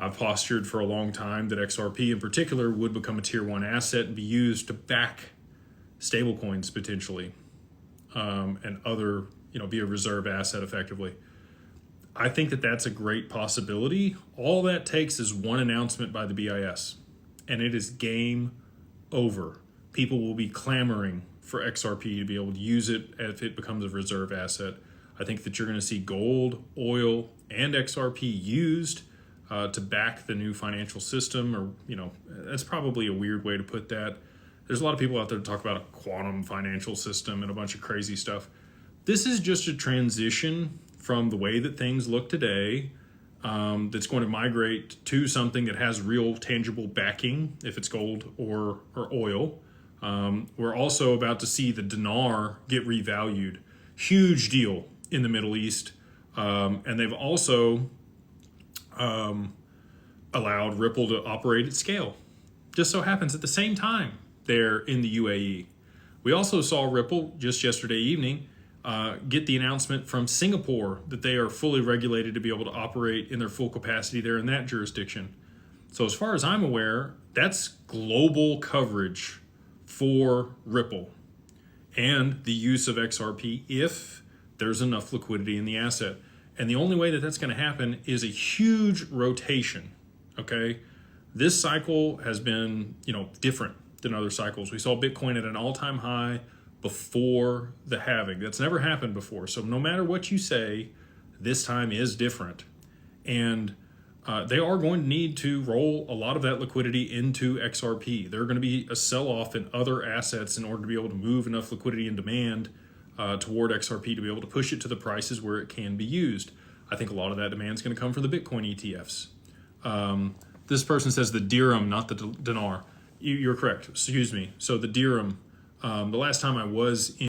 I've postured for a long time that XRP in particular would become a tier 1 asset and be used to back stablecoins potentially, and other, be a reserve asset effectively. I think that that's a great possibility. All that takes is one announcement by the BIS, and it is game over. People will be clamoring for XRP to be able to use it if it becomes a reserve asset. I think that you're going to see gold, oil, and XRP used to back the new financial system, or, that's probably a weird way to put that. There's a lot of people out there that talk about a quantum financial system and a bunch of crazy stuff. This is just a transition from the way that things look today, that's going to migrate to something that has real tangible backing, if it's gold or oil. We're also about to see the dinar get revalued. Huge deal in the Middle East. And they've also allowed Ripple to operate at scale. Just so happens at the same time there in the UAE. We also saw Ripple just yesterday evening get the announcement from Singapore that they are fully regulated to be able to operate in their full capacity there in that jurisdiction. So as far as I'm aware, that's global coverage for Ripple and the use of XRP if there's enough liquidity in the asset. And the only way that that's going to happen is a huge rotation, okay? This cycle has been, different than other cycles. We saw Bitcoin at an all-time high before the halving. That's never happened before. So no matter what you say, this time is different. And they are going to need to roll a lot of that liquidity into XRP. There are going to be a sell-off in other assets in order to be able to move enough liquidity and demand toward XRP to be able to push it to the prices where it can be used. I think a lot of that demand is going to come from the Bitcoin ETFs. This person says the dirham, not the dinar. You're correct. Excuse me. So the dirham, the last time I was in